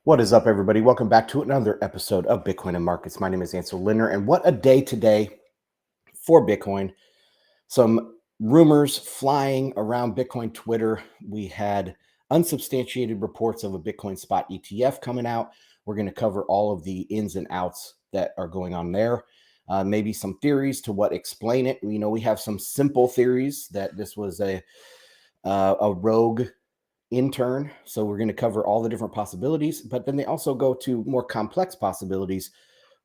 What is up, everybody? Welcome back to another episode of Bitcoin and Markets. My name is Ansel Lindner, and what a day today for Bitcoin. Some rumors flying around Bitcoin Twitter. We had unsubstantiated reports of a Bitcoin spot ETF coming out. We're going to cover all of the ins and outs that are going on there. Maybe some theories to what explain it. We have some simple theories that this was a rogue intern. So we're going to cover all the different possibilities, but then they also go to more complex possibilities,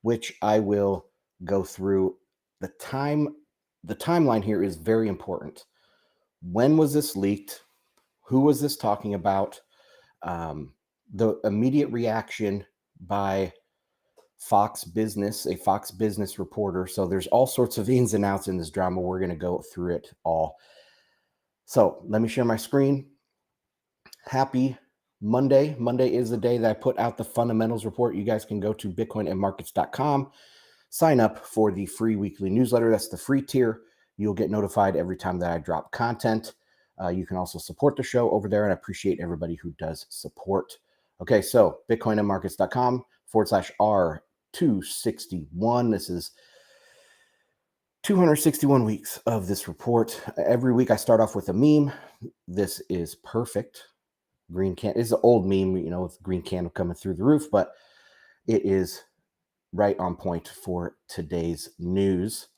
which I will go through. The timeline here is very important. When was this leaked? Who was this talking about? The immediate reaction by Fox Business, a Fox Business reporter. So there's all sorts of ins and outs in this drama. We're going to go through it all. So let me share my screen. Happy Monday. Monday is the day that I put out the fundamentals report. You guys can go to bitcoinandmarkets.com, sign up for the free weekly newsletter. That's the free tier. You'll get notified every time that I drop content. You can also support the show over there, and I appreciate everybody who does support. Okay, so bitcoinandmarkets.com/R261. This is 261 weeks of this report. Every week I start off with a meme. This is perfect. Green can is an old meme, with green candle coming through the roof, but it is right on point for today's news.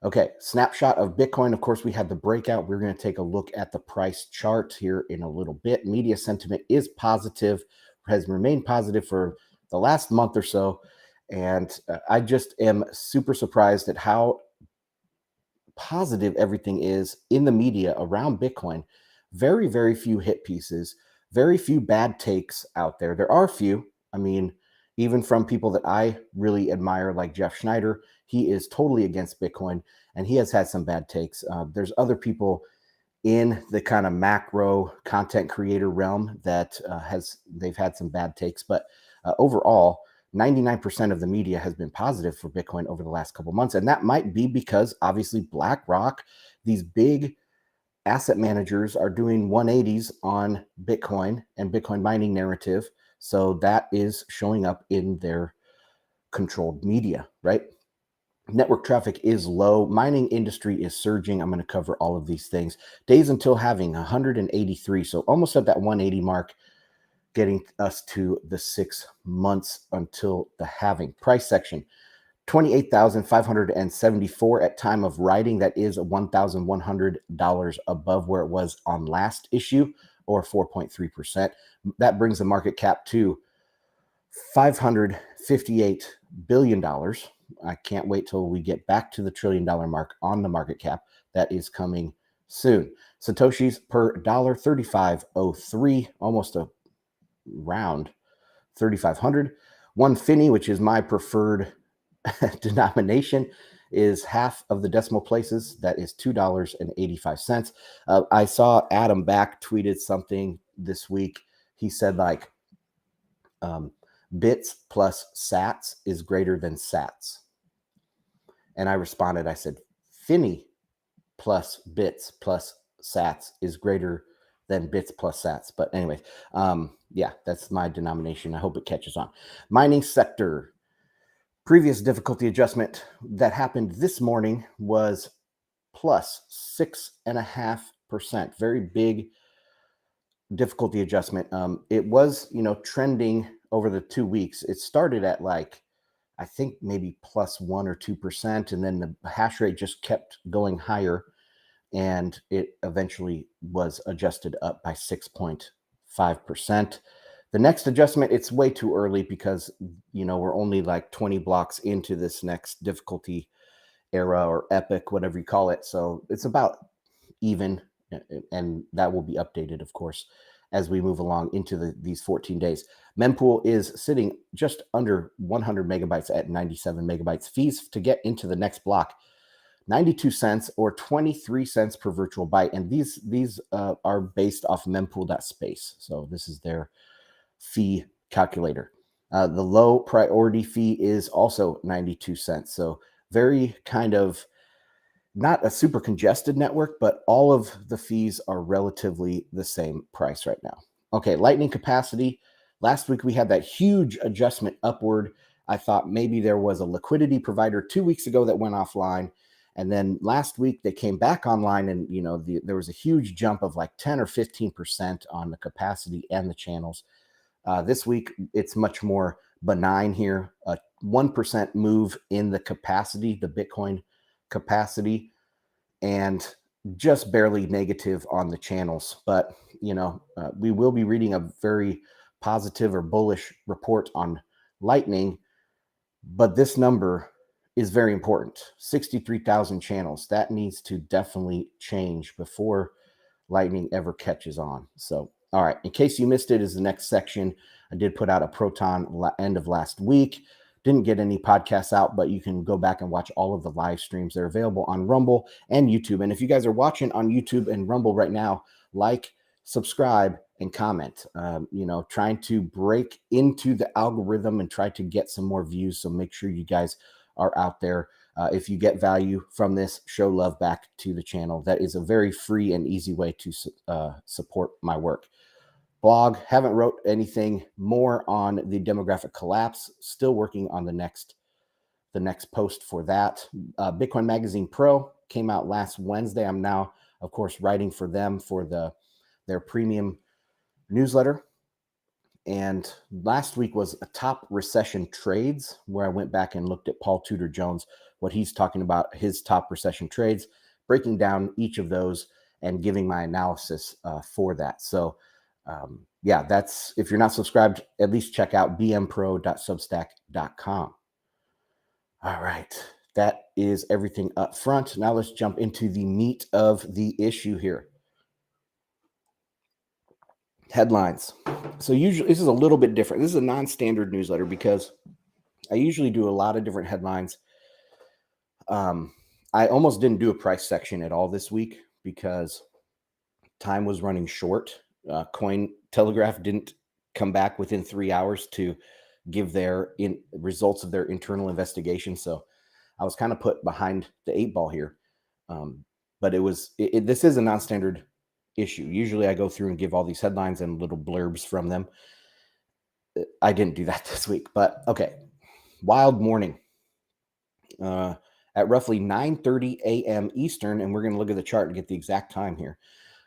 Okay, snapshot of Bitcoin. Of course, we had the breakout. We're going to take a look at the price chart here in a little bit. Media sentiment is positive, has remained positive for the last month or so, and I just am super surprised at how positive everything is in the media around Bitcoin. Very, very few hit pieces, very few bad takes out there. There are a few. I mean, even from people that I really admire, like Jeff Schneider, he is totally against Bitcoin, and he has had some bad takes. There's other people in the kind of macro content creator realm that they've had some bad takes, but overall, 99% of the media has been positive for Bitcoin over the last couple months. And that might be because obviously BlackRock, these big asset managers, are doing 180s on Bitcoin and Bitcoin mining narrative. So that is showing up in their controlled media, right? Network traffic is low. Mining industry is surging. I'm going to cover all of these things. Days until halving, 183. So almost at that 180 mark, getting us to the 6 months until the halving. Price section, 28,574 at time of writing. That is $1,100 above where it was on last issue, or 4.3%. That brings the market cap to $558 billion. I can't wait till we get back to the $1 trillion mark on the market cap. That is coming soon. Satoshis per dollar, 35.03, almost a round 3,500. One Finny, which is my preferred denomination, is half of the decimal places. That is $2.85. I saw Adam Back tweeted something this week. He said bits plus sats is greater than sats. And I responded, I said, Finny plus bits plus sats is greater than bits plus sats. But anyway, yeah, that's my denomination. I hope it catches on. Mining sector. Previous difficulty adjustment that happened this morning was plus 6.5%. Very big difficulty adjustment. It was, trending over the 2 weeks. It started at I think maybe plus 1 or 2%, and then the hash rate just kept going higher, and it eventually was adjusted up by 6.5%. The next adjustment, it's way too early because, we're only 20 blocks into this next difficulty era or epic, whatever you call it. So it's about even, and that will be updated, of course, as we move along into these 14 days. Mempool is sitting just under 100 megabytes at 97 megabytes. Fees to get into the next block, 92 cents or 23 cents per virtual byte. And these are based off mempool.space. So this is their fee calculator. The low priority fee is also 92 cents. So very kind of not a super congested network, but all of the fees are relatively the same price right now. Okay, Lightning capacity. Last week, we had that huge adjustment upward. I thought maybe there was a liquidity provider 2 weeks ago that went offline. And then last week they came back online, and there was a huge jump of like 10 or 15% on the capacity and the channels. This week it's much more benign here. A 1% move in the capacity, the Bitcoin capacity, and just barely negative on the channels. But we will be reading a very positive or bullish report on Lightning, but this number is very important. 63,000 channels. That needs to definitely change before Lightning ever catches on. So, all right, in case you missed it, is the next section. I did put out a Proton end of last week. Didn't get any podcasts out, but you can go back and watch all of the live streams. They're available on Rumble and YouTube. And if you guys are watching on YouTube and Rumble right now, like, subscribe, and comment. Trying to break into the algorithm and try to get some more views. So make sure you guys are out there. If you get value from this, show love back to the channel. That is a very free and easy way to support my work. Blog, haven't wrote anything more on the demographic collapse. Still working on the next post for that. Bitcoin Magazine Pro came out last Wednesday. I'm now, of course, writing for them for their premium newsletter. And last week was a top recession trades, where I went back and looked at Paul Tudor Jones, what he's talking about, his top recession trades, breaking down each of those and giving my analysis for that. So that's, if you're not subscribed, at least check out bmpro.substack.com. All right, that is everything up front. Now let's jump into the meat of the issue here. Headlines. So usually this is a little bit different. This is a non-standard newsletter because I usually do a lot of different headlines. I almost didn't do a price section at all this week because time was running short. Cointelegraph didn't come back within 3 hours to give their results of their internal investigation. So I was kind of put behind the 8 ball here. But this is a non-standard issue. Usually I go through and give all these headlines and little blurbs from them. I didn't do that this week, but okay. Wild morning at roughly 9:30 a.m. Eastern, and we're going to look at the chart and get the exact time here.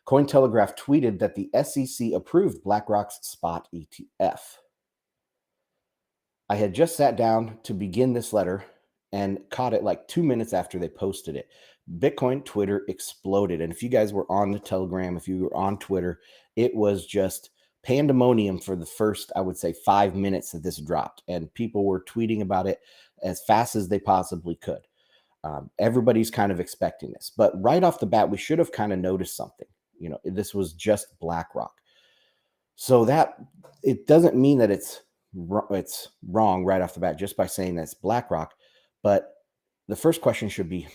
Cointelegraph tweeted that the SEC approved BlackRock's spot ETF. I had just sat down to begin this letter and caught it like 2 minutes after they posted it. Bitcoin Twitter exploded. And if you guys were on the Telegram, if you were on Twitter, it was just pandemonium for the first, I would say, 5 minutes that this dropped. And people were tweeting about it as fast as they possibly could. Everybody's kind of expecting this. But right off the bat, we should have kind of noticed something. This was just BlackRock. So that it doesn't mean that it's wrong right off the bat just by saying that's BlackRock. But the first question should be,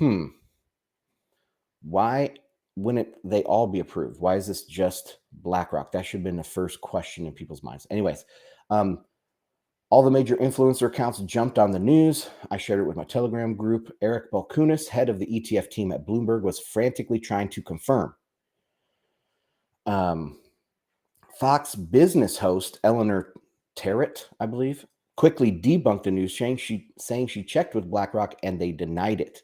why wouldn't they all be approved? Why is this just BlackRock? That should have been the first question in people's minds. Anyways, all the major influencer accounts jumped on the news. I shared it with my Telegram group. Eric Balkunis, head of the ETF team at Bloomberg, was frantically trying to confirm. Fox Business host Eleanor Terrett, I believe, quickly debunked the news, saying she checked with BlackRock and they denied it.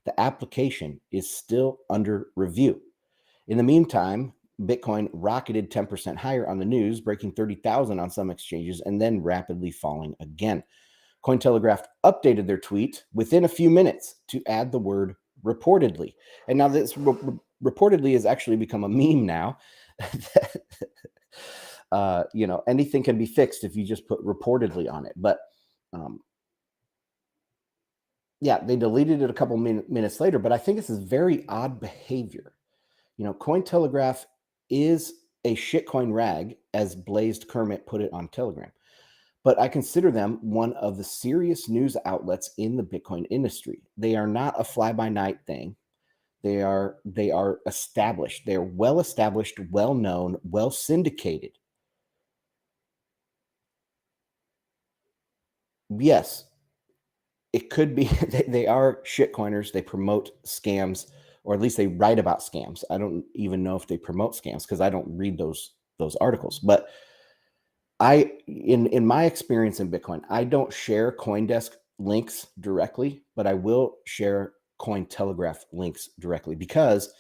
The application is still under review. In the meantime, Bitcoin rocketed 10% higher on the news, breaking 30,000 on some exchanges and then rapidly falling again. Cointelegraph updated their tweet within a few minutes to add the word reportedly. And now this reportedly has actually become a meme now. Anything can be fixed if you just put reportedly on it. But they deleted it a couple minutes later. But I think this is very odd behavior. Cointelegraph is a shitcoin rag, as Blazed Kermit put it on Telegram. But I consider them one of the serious news outlets in the Bitcoin industry. They are not a fly-by-night thing. They are established. They're well-established, well-known, well-syndicated. Yes, it could be they are shitcoiners. They promote scams, or at least they write about scams. I don't even know if they promote scams because I don't read those articles. But In my experience in Bitcoin, I don't share CoinDesk links directly, but I will share Cointelegraph links directly because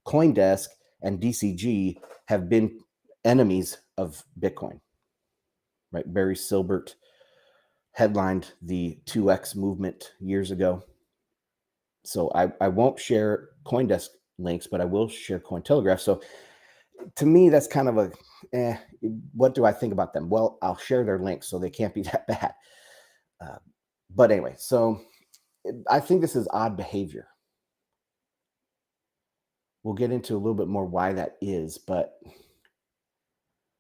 CoinDesk and DCG have been enemies of Bitcoin, right? Barry Silbert headlined the 2x movement years ago. So I won't share CoinDesk links, but I will share Cointelegraph. So to me, that's kind of what do I think about them? Well, I'll share their links, so they can't be that bad. But anyway, so I think this is odd behavior. We'll get into a little bit more why that is, but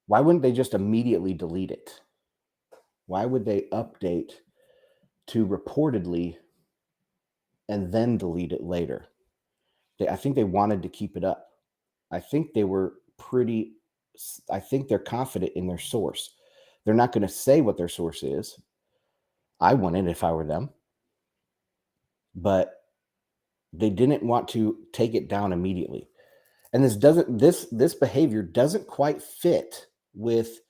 why wouldn't they just immediately delete it? Why would they update to reportedly and then delete it later? I think they wanted to keep it up. I think they're confident in their source. They're not going to say what their source is. I wouldn't if I were them. But they didn't want to take it down immediately. And this behavior doesn't quite fit with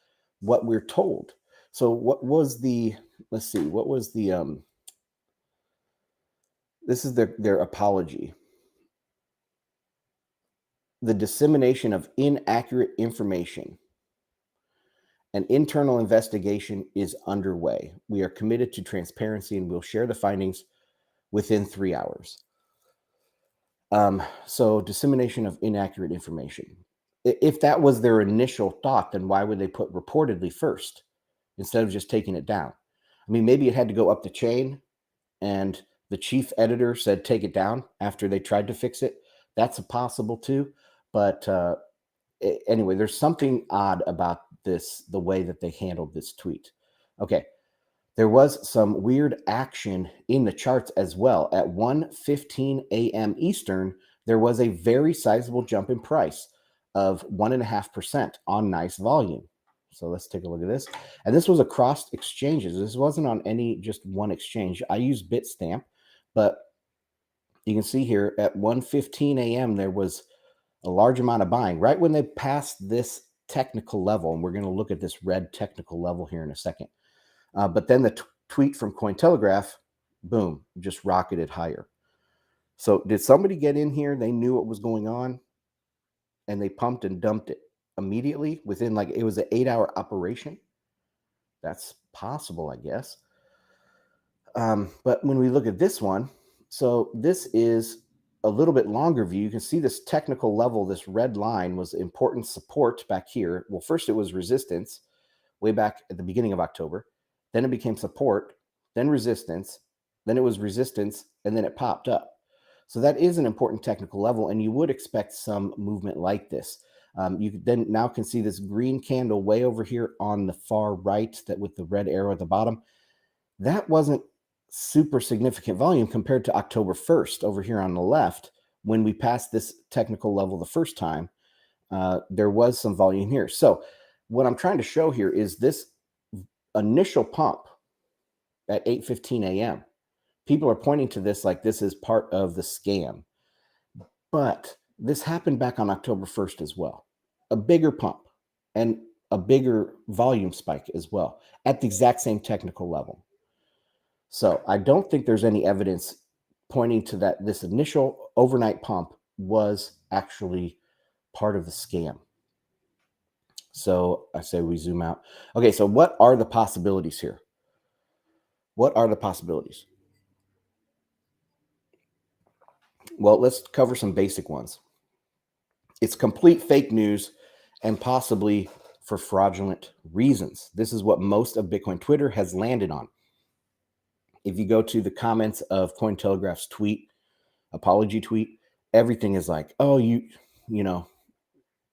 what we're told. So what was let's see, what was this is their apology. The dissemination of inaccurate information. An internal investigation is underway. We are committed to transparency and we'll share the findings within 3 hours. So dissemination of inaccurate information. If that was their initial thought, then why would they put reportedly first instead of just taking it down? I mean, maybe it had to go up the chain and the chief editor said, take it down after they tried to fix it. That's possible too. But anyway, there's something odd about the way that they handled this tweet. Okay. There was some weird action in the charts as well. At 1:15 a.m. Eastern, there was a very sizable jump in price of 1.5% on nice volume. So let's take a look at this. And this was across exchanges. This wasn't on just one exchange. I use Bitstamp, but you can see here at 1:15 a.m. there was a large amount of buying right when they passed this technical level. And we're going to look at this red technical level here in a second. But then the tweet from Cointelegraph, boom, just rocketed higher. So did somebody get in here? They knew what was going on and they pumped and dumped it immediately within it was an 8-hour operation. That's possible, I guess. But when we look at this one, so this is a little bit longer view. You can see this technical level, this red line was important support back here. Well, first it was resistance way back at the beginning of October. Then it became support, then resistance, then it was resistance, and then it popped up. So that is an important technical level, and you would expect some movement like this. You then now can see this green candle way over here on the far right, that with the red arrow at the bottom. That wasn't super significant volume compared to October 1st over here on the left. When we passed this technical level the first time, there was some volume here. So what I'm trying to show here is this initial pump at 8:15 a.m. People are pointing to this like this is part of the scam. But this happened back on October 1st as well. A bigger pump and a bigger volume spike as well at the exact same technical level. So I don't think there's any evidence pointing to that this initial overnight pump was actually part of the scam. So I say we zoom out. Okay, so what are the possibilities here? What are the possibilities? Well, let's cover some basic ones. It's complete fake news and possibly for fraudulent reasons. This is what most of Bitcoin Twitter has landed on. If you go to the comments of Cointelegraph's apology tweet, everything is like, oh, you know,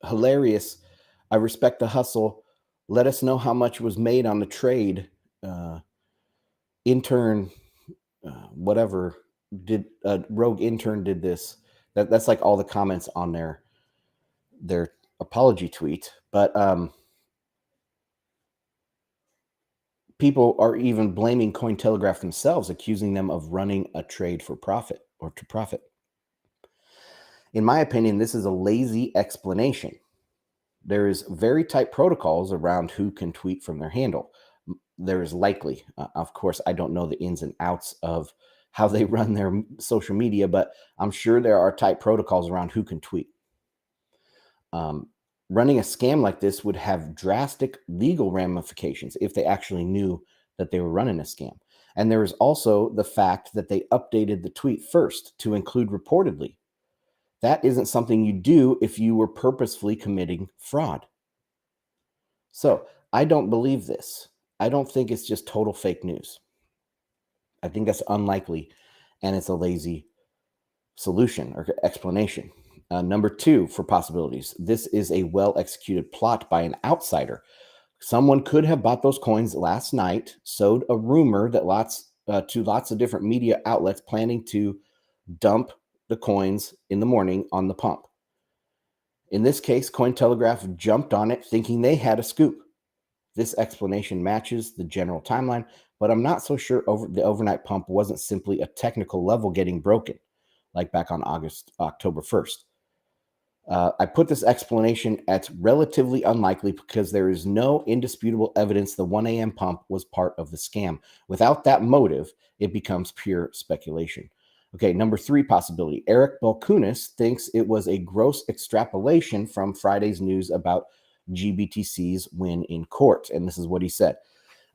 hilarious. I respect the hustle. Let us know how much was made on the trade. Intern, whatever, did rogue intern did this. That's like all the comments on their apology tweet. But people are even blaming Cointelegraph themselves, accusing them of running a trade for profit or to profit. In my opinion, this is a lazy explanation. There is very tight protocols around who can tweet from their handle. There is likely, of course, I don't know the ins and outs of how they run their social media, but I'm sure there are tight protocols around who can tweet. Running a scam like this would have drastic legal ramifications if they actually knew that they were running a scam. And there is also the fact that they updated the tweet first to include reportedly. That isn't something you do if you were purposefully committing fraud. So I don't believe this. I don't think it's just total fake news. I think that's unlikely, and it's a lazy solution or explanation. Number two for possibilities, this is a well executed plot by an outsider. Someone could have bought those coins last night, sowed a rumor that to lots of different media outlets planning to dump the coins in the morning on the pump. In this case, Cointelegraph jumped on it thinking they had a scoop. This explanation matches the general timeline, but I'm not so sure the overnight pump wasn't simply a technical level getting broken, like back on October 1st. I put this explanation at relatively unlikely because there is no indisputable evidence the 1 a.m. pump was part of the scam. Without that motive, it becomes pure speculation. Okay, number three possibility. Eric Balkunis thinks it was a gross extrapolation from Friday's news about GBTC's win in court. And this is what he said.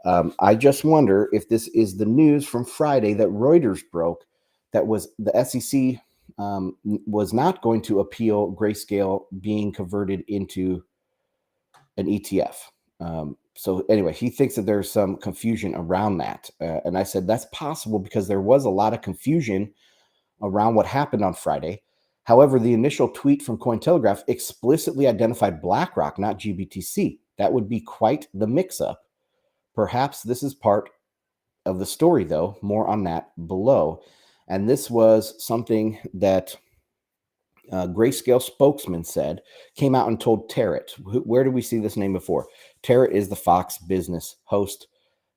I just wonder if this is the news from Friday that Reuters broke that was the SEC was not going to appeal Grayscale being converted into an ETF. So anyway, he thinks that there's some confusion around that. And I said, that's possible because there was a lot of confusion around what happened on Friday. However, the initial tweet from Cointelegraph explicitly identified BlackRock, not GBTC. That would be quite the mix-up. Perhaps this is part of the story, though. More on that below. And this was something that Grayscale spokesman said, came out and told Tarrant. Where did we see this name before? Tarrant is the Fox Business host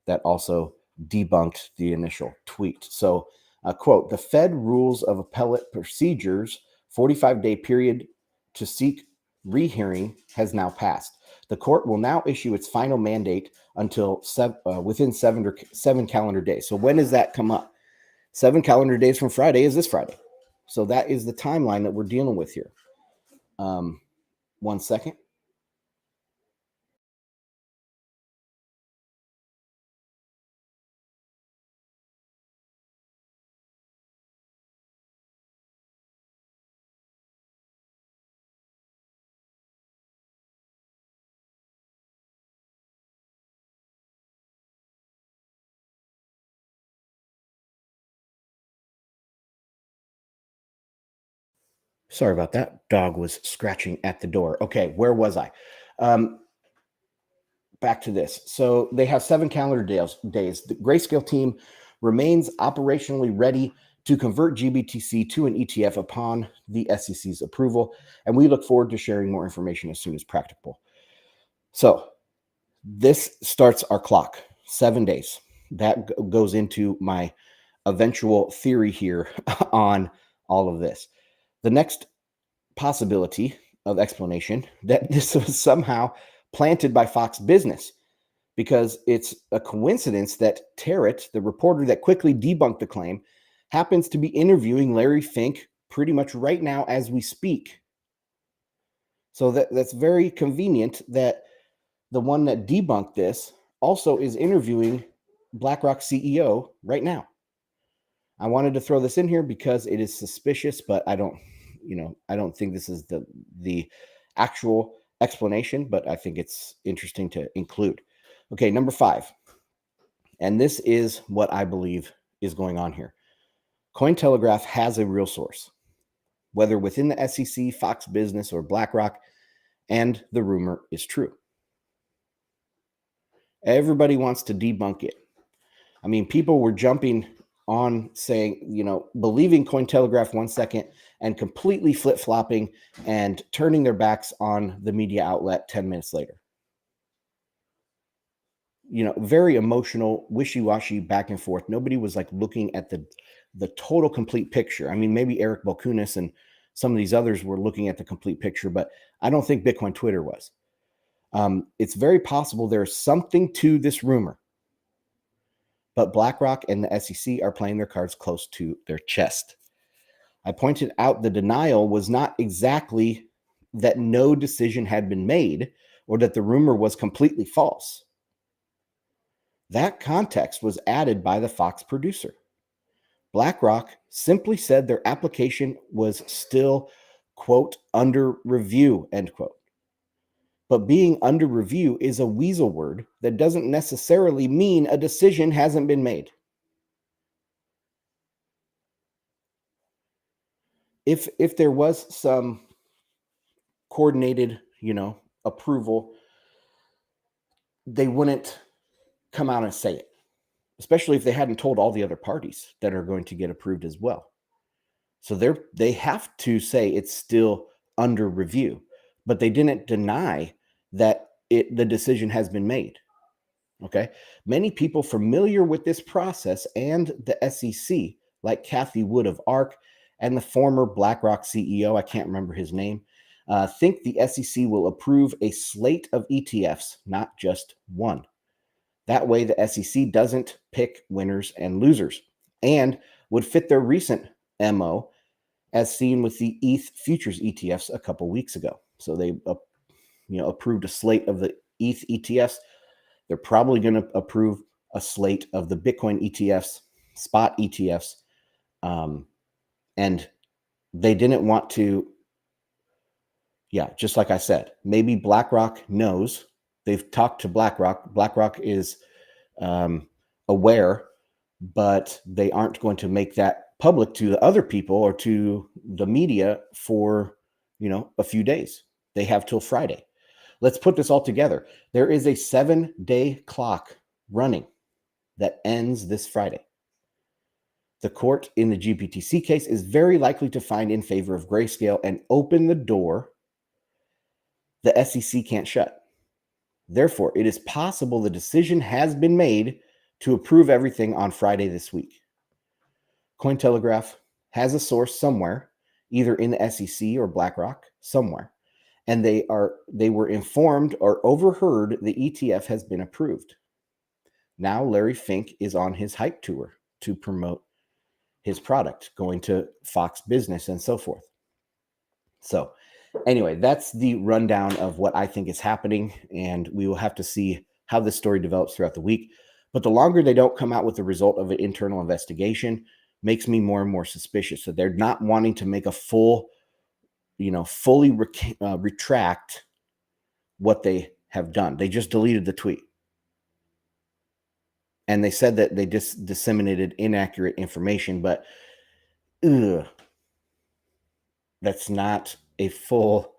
that also debunked the initial tweet. So, quote, the Fed rules of appellate procedures 45-day period to seek rehearing has now passed. The court will now issue its final mandate until within 7 calendar days. So when does that come up? 7 calendar days from Friday is this Friday. So that is the timeline that we're dealing with here. 1 second. Sorry about that. Dog was scratching at the door. Okay, where was I? Back to this. So they have 7 calendar days. The Grayscale team remains operationally ready to convert GBTC to an ETF upon the SEC's approval, and we look forward to sharing more information as soon as practicable. So this starts our clock, 7 days. That goes into my eventual theory here on all of this. The next possibility of explanation that this was somehow planted by Fox Business, because it's a coincidence that Tarrant, the reporter that quickly debunked the claim, happens to be interviewing Larry Fink pretty much right now as we speak. So that's very convenient that the one that debunked this also is interviewing BlackRock CEO right now. I wanted to throw this in here because it is suspicious, but I don't think this is the actual explanation, but I think it's interesting to include. Okay, number 5. And this is what I believe is going on here. Cointelegraph has a real source, whether within the SEC, Fox Business, or BlackRock, and the rumor is true. Everybody wants to debunk it. I mean, people were jumping on saying, believing Cointelegraph 1 second and completely flip-flopping and turning their backs on the media outlet 10 minutes later. Very emotional, wishy-washy back and forth. Nobody was like looking at the total complete picture. I mean, maybe Eric Balkunis and some of these others were looking at the complete picture, but I don't think Bitcoin Twitter was. It's very possible there's something to this rumor, but BlackRock and the SEC are playing their cards close to their chest. I pointed out the denial was not exactly that no decision had been made or that the rumor was completely false. That context was added by the Fox producer. BlackRock simply said their application was still, quote, under review, end quote. But being under review is a weasel word that doesn't necessarily mean a decision hasn't been made. If there was some coordinated, approval, they wouldn't come out and say it, especially if they hadn't told all the other parties that are going to get approved as well. So they have to say it's still under review, but they didn't deny that the decision has been made. Okay. Many people familiar with this process and the SEC, like Kathy Wood of ARK and the former BlackRock CEO, I can't remember his name, think the SEC will approve a slate of ETFs, not just one. That way, the SEC doesn't pick winners and losers and would fit their recent MO as seen with the ETH futures ETFs a couple weeks ago. So they approved a slate of the ETH ETFs. They're probably going to approve a slate of the Bitcoin ETFs, spot ETFs. And they didn't want to, just like I said, maybe BlackRock knows. They've talked to BlackRock. BlackRock is aware, but they aren't going to make that public to the other people or to the media for, a few days. They have till Friday. Let's put this all together. There is a 7-day clock running that ends this Friday. The court in the GBTC case is very likely to find in favor of Grayscale and open the door the SEC can't shut. Therefore, it is possible the decision has been made to approve everything on Friday this week. Cointelegraph has a source somewhere, either in the SEC or BlackRock, somewhere, and they were informed or overheard the ETF has been approved. Now Larry Fink is on his hype tour to promote his product, going to Fox Business and so forth. So anyway, that's the rundown of what I think is happening, and we will have to see how this story develops throughout the week. But the longer they don't come out with the result of an internal investigation makes me more and more suspicious that they're not wanting to make a fully retract what they have done. They just deleted the tweet. And they said that they just disseminated inaccurate information, but that's not a full-throated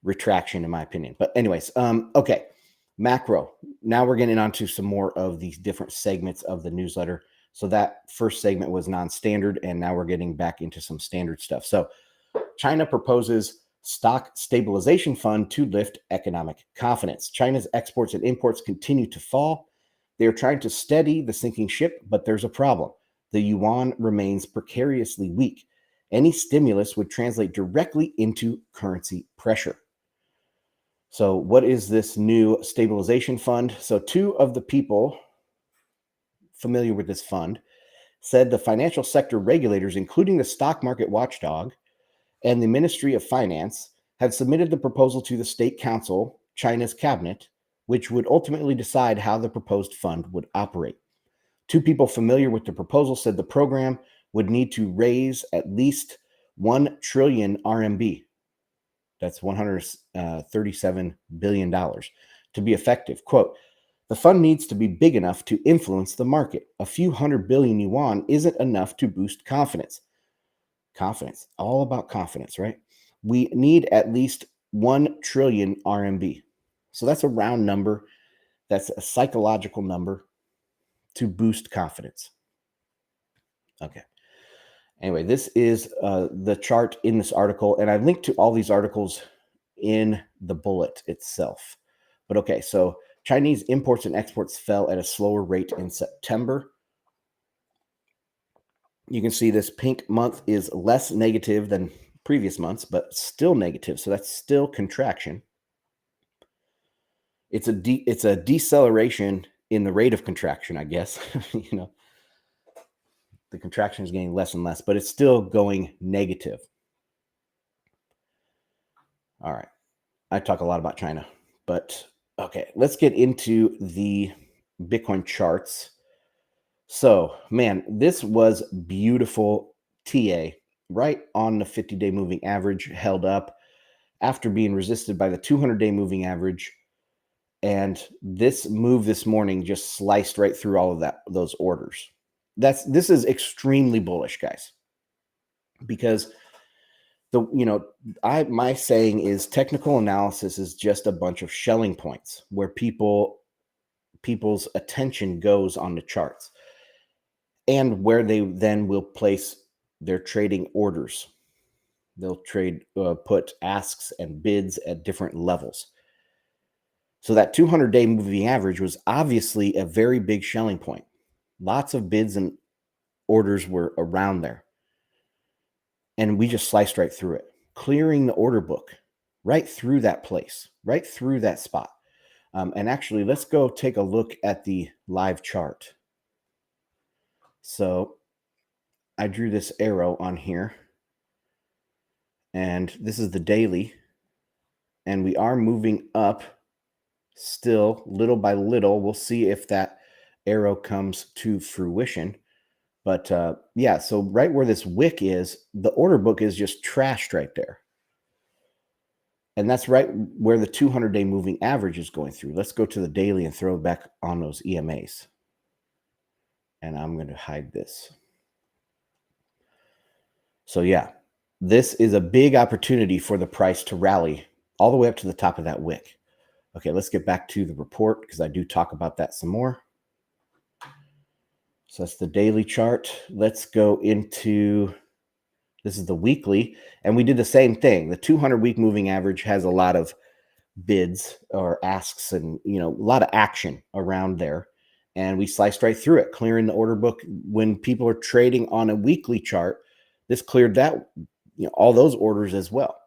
retraction, in my opinion. But anyways, okay, macro. Now we're getting on to some more of these different segments of the newsletter. So that first segment was non-standard, and now we're getting back into some standard stuff. So China proposes stock stabilization fund to lift economic confidence. China's exports and imports continue to fall. They are trying to steady the sinking ship, but there's a problem. The yuan remains precariously weak. Any stimulus would translate directly into currency pressure. So what is this new stabilization fund? So two of the people familiar with this fund said the financial sector regulators, including the stock market watchdog and the Ministry of Finance, have submitted the proposal to the State Council, China's cabinet, which would ultimately decide how the proposed fund would operate. Two people familiar with the proposal said the program would need to raise at least 1 trillion RMB. That's $137 billion to be effective. Quote, the fund needs to be big enough to influence the market. A few hundred billion yuan isn't enough to boost confidence. Confidence, all about confidence, right? We need at least 1 trillion RMB. So that's a round number. That's a psychological number to boost confidence. Okay. Anyway, this is the chart in this article, and I linked to all these articles in the bullet itself. But okay, so Chinese imports and exports fell at a slower rate in September. You can see this pink month is less negative than previous months, but still negative. So that's still contraction. it's a deceleration in the rate of contraction, I guess. The contraction is getting less and less, but it's still going negative. All right. I talk a lot about China, but okay, let's get into the Bitcoin charts. So, man, this was beautiful TA right on the 50-day moving average, held up after being resisted by the 200-day moving average. And this move this morning just sliced right through all of those orders. This is extremely bullish, guys, because my saying is technical analysis is just a bunch of shelling points where people's attention goes on the charts and where they then will place their trading orders. They'll put asks and bids at different levels. So that 200-day moving average was obviously a very big shelling point. Lots of bids and orders were around there. And we just sliced right through it, clearing the order book right through that place, right through that spot. And actually, let's go take a look at the live chart. So I drew this arrow on here, and this is the daily, and we are moving up still little by little. We'll see if that arrow comes to fruition. But yeah, so right where this wick is, the order book is just trashed right there. And that's right where the 200-day moving average is going through. Let's go to the daily and throw back on those EMAs. And I'm going to hide this. So yeah, this is a big opportunity for the price to rally all the way up to the top of that wick. Okay, let's get back to the report because I do talk about that some more. So that's the daily chart. Let's go into, this is the weekly, and we did the same thing. The 200-week moving average has a lot of bids or asks and, a lot of action around there. And we sliced right through it, clearing the order book. When people are trading on a weekly chart, this cleared that, all those orders as well.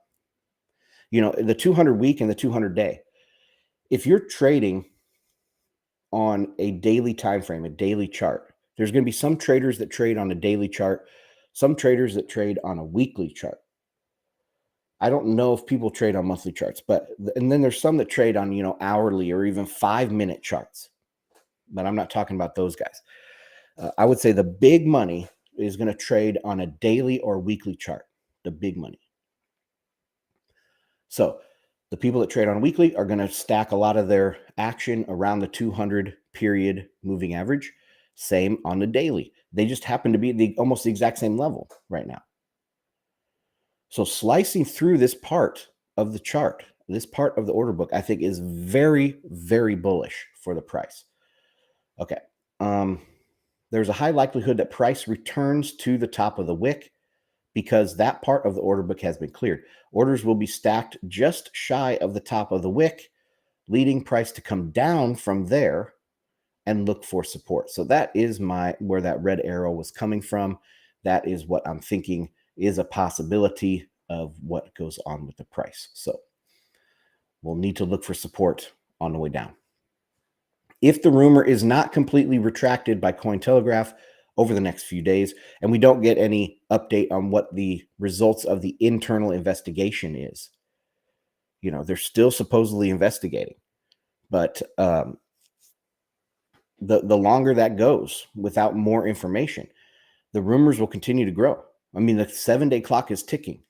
The 200-week and the 200-day. If you're trading on a daily time frame, a daily chart, there's going to be some traders that trade on a daily chart, some traders that trade on a weekly chart. I don't know if people trade on monthly charts, and then there's some that trade on, hourly or even 5-minute charts. But I'm not talking about those guys. I would say the big money is going to trade on a daily or weekly chart, the big money. So the people that trade on weekly are going to stack a lot of their action around the 200 period moving average. Same on the daily. They just happen to be almost the exact same level right now. So slicing through this part of the chart, this part of the order book, I think is very, very bullish for the price. Okay. There's a high likelihood that price returns to the top of the wick because that part of the order book has been cleared. Orders will be stacked just shy of the top of the wick, leading price to come down from there and look for support. So that is where that red arrow was coming from. That is what I'm thinking is a possibility of what goes on with the price. So we'll need to look for support on the way down. If the rumor is not completely retracted by Cointelegraph over the next few days, and we don't get any update on what the results of the internal investigation is, they're still supposedly investigating. But the longer that goes without more information, the rumors will continue to grow. I mean, the 7-day clock is ticking.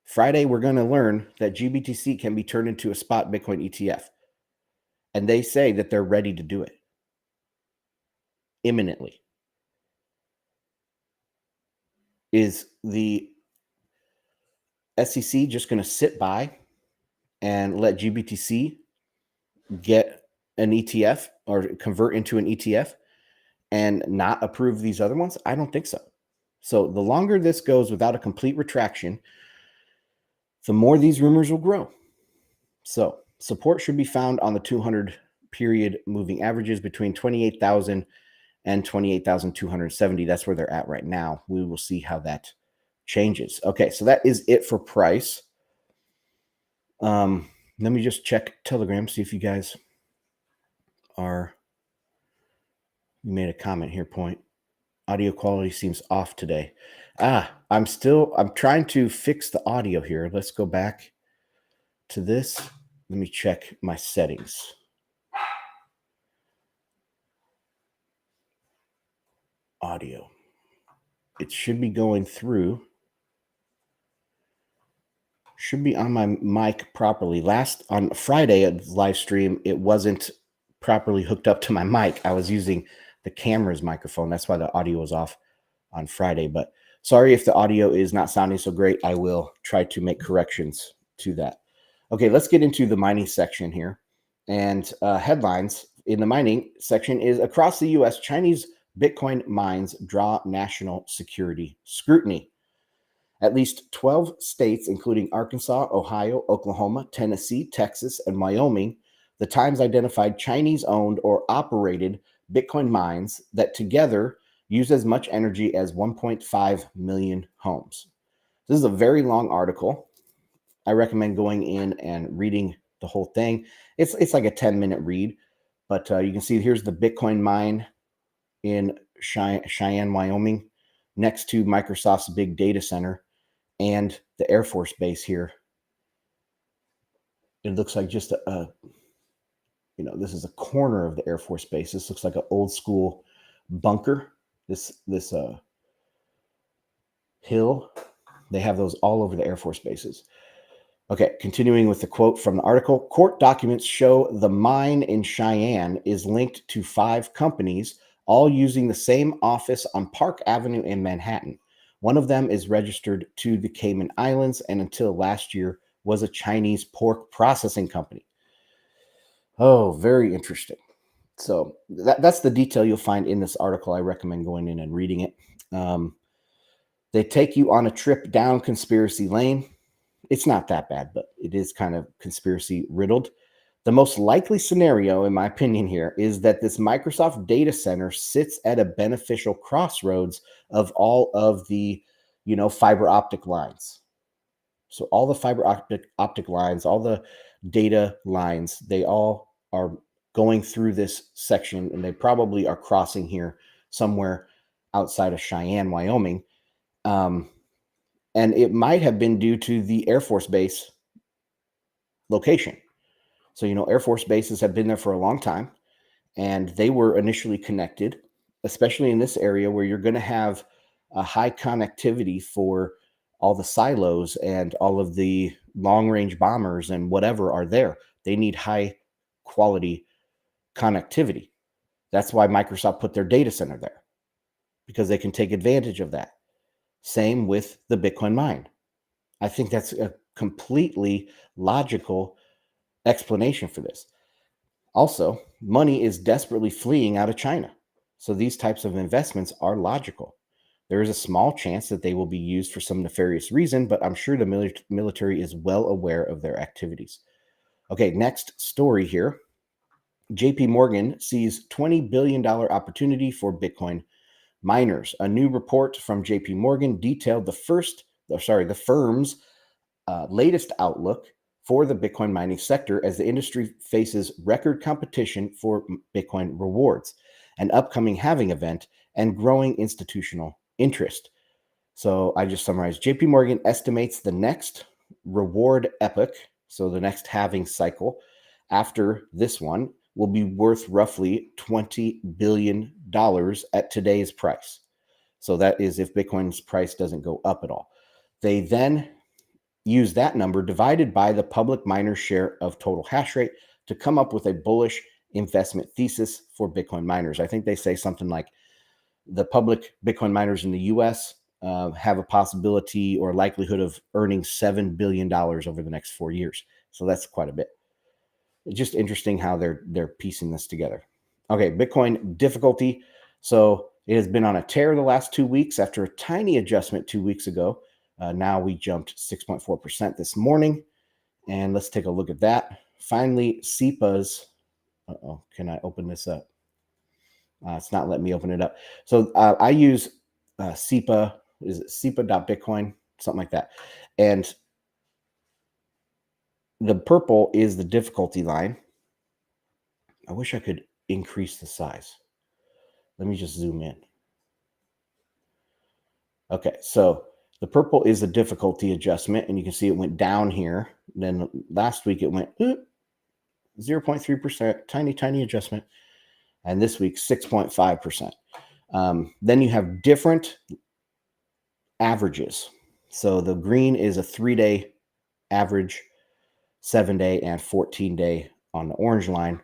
Friday, we're going to learn that GBTC can be turned into a spot Bitcoin ETF. And they say that they're ready to do it imminently. Is the SEC just going to sit by and let GBTC get an ETF or convert into an ETF and not approve these other ones? I don't think so. So the longer this goes without a complete retraction, the more these rumors will grow. So support should be found on the 200 period moving averages between 28,000 and 28,270. That's where they're at right now. We will see how that changes. Okay, so that is it for price. Let me just check Telegram, see if you guys you made a comment here, Point. Audio quality seems off today. I'm trying to fix the audio here. Let's go back to this. Let me check my settings. Audio. It should be going through. Should be on my mic properly. On Friday at live stream, it wasn't properly hooked up to my mic. I was using the camera's microphone. That's why the audio was off on Friday. But sorry if the audio is not sounding so great. I will try to make corrections to that. Okay, let's get into the mining section here. And headlines in the mining section is across the U.S., Chinese Bitcoin mines draw national security scrutiny. At least 12 states, including Arkansas, Ohio, Oklahoma, Tennessee, Texas, and Wyoming, the Times identified Chinese-owned or operated Bitcoin mines that together use as much energy as 1.5 million homes. This is a very long article. I recommend going in and reading the whole thing. It's like a 10-minute read, but you can see here's the Bitcoin mine in Cheyenne, Wyoming, next to Microsoft's big data center and the Air Force Base here. It looks like just this is a corner of the Air Force Base. This looks like an old school bunker. This hill, they have those all over the Air Force bases. Okay, continuing with the quote from the article, court documents show the mine in Cheyenne is linked to 5 companies, all using the same office on Park Avenue in Manhattan. One of them is registered to the Cayman Islands and until last year was a Chinese pork processing company. Oh, very interesting. So that's the detail you'll find in this article. I recommend going in and reading it. They take you on a trip down conspiracy lane. It's not that bad, but it is kind of conspiracy riddled. The most likely scenario, in my opinion here, is that this Microsoft data center sits at a beneficial crossroads of all of the, fiber optic lines. So all the fiber optic lines, all the data lines, they all are going through this section, and they probably are crossing here somewhere outside of Cheyenne, Wyoming. And it might have been due to the Air Force Base location. So, Air Force bases have been there for a long time, and they were initially connected, especially in this area where you're going to have a high connectivity for all the silos and all of the long range bombers and whatever are there. They need high quality connectivity. That's why Microsoft put their data center there, because they can take advantage of that. Same with the Bitcoin mine. I think that's a completely logical explanation for this. Also, money is desperately fleeing out of China. So these types of investments are logical. There is a small chance that they will be used for some nefarious reason, but I'm sure the military is well aware of their activities. Okay, next story here. JP Morgan sees $20 billion opportunity for Bitcoin miners. A new report from JP Morgan detailed the firm's latest outlook for the Bitcoin mining sector as the industry faces record competition for Bitcoin rewards, an upcoming halving event, and growing institutional interest. So I just summarized. JP Morgan estimates the next reward epoch, so the next halving cycle after this one, will be worth roughly $20 billion at today's price. So that is if Bitcoin's price doesn't go up at all. They then use that number divided by the public miner share of total hash rate to come up with a bullish investment thesis for Bitcoin miners. I think they say something like the public Bitcoin miners in the US have a possibility or likelihood of earning $7 billion over the next 4 years. So that's quite a bit. It's just interesting how they're piecing this together. Okay, Bitcoin difficulty. So it has been on a tear the last 2 weeks after a tiny adjustment 2 weeks ago. Now we jumped 6.4% this morning. And let's take a look at that. Finally, SEPA's. Can I open this up? It's not letting me open it up. So I use SEPA. Is it SEPA.Bitcoin? Something like that. And The purple is the difficulty line. I wish I could increase the size. Let me just zoom in. Okay, so the purple is the difficulty adjustment, and you can see it went down here. Then last week it went 0.3%, tiny adjustment. And this week, 6.5%. Then you have different averages. So the green is a 3-day average, 7-day, and 14-day on the orange line.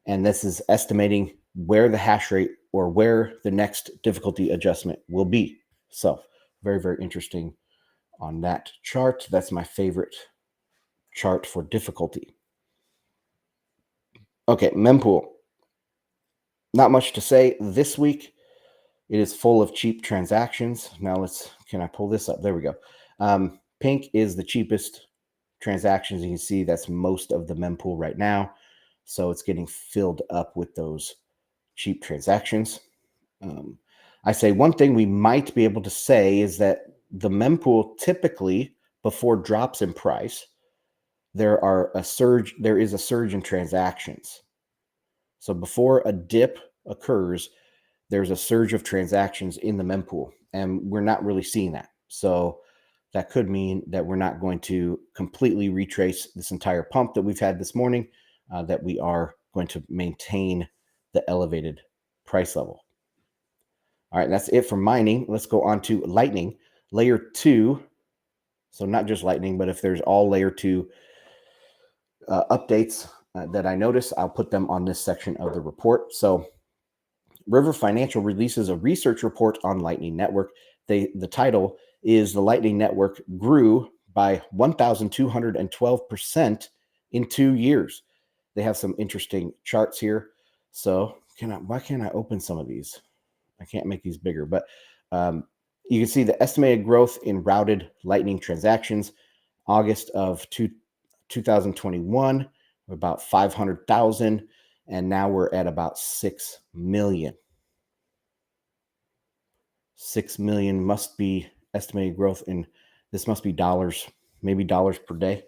And this is estimating where the hash rate or where the next difficulty adjustment will be. So very, very interesting on that chart. That's my favorite chart for difficulty. Okay, mempool. Not much to say this week. It is full of cheap transactions. Now can I pull this up? There we go. Pink is the cheapest transactions. You can see that's most of the mempool right now. So it's getting filled up with those cheap transactions. I say one thing we might be able to say is that the mempool typically, before drops in price, there is a surge in transactions. So before a dip occurs, there's a surge of transactions in the mempool, and we're not really seeing that. So that could mean that we're not going to completely retrace this entire pump that we've had this morning, that we are going to maintain the elevated price level. All right, that's it for mining. Let's go on to Lightning, layer 2. So not just Lightning, but if there's all layer 2 updates that I notice, I'll put them on this section of the report. So River Financial releases a research report on Lightning Network. The title is "The Lightning Network Grew by 1,212% in 2 years." They have some interesting charts here. So why can't I open some of these? I can't make these bigger, but you can see the estimated growth in routed Lightning transactions. August of 2021, about 500,000. And now we're at about 6 million. 6 million must be estimated growth in, this must be dollars, maybe dollars per day.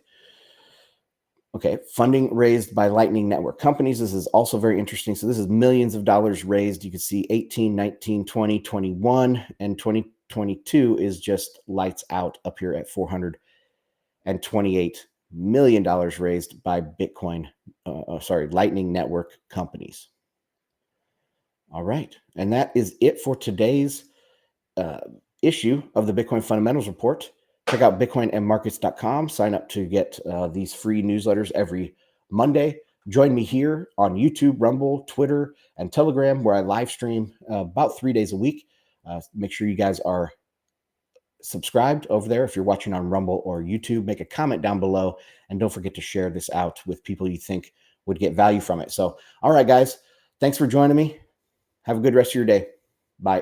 Okay, funding raised by Lightning Network companies. This is also very interesting. So this is millions of dollars raised. You can see 18, 19, 20, 21, and 2022 is just lights out up here at $428 million raised by Lightning Network companies. All right, and that is it for today's issue of the Bitcoin Fundamentals Report. Check out bitcoinandmarkets.com. Sign up to get these free newsletters every Monday. Join me here on YouTube, Rumble, Twitter, and Telegram, where I live stream about 3 days a week. Make sure you guys are subscribed over there. If you're watching on Rumble or YouTube, make a comment down below, and don't forget to share this out with people you think would get value from it. So, all right, guys, thanks for joining me. Have a good rest of your day. Bye.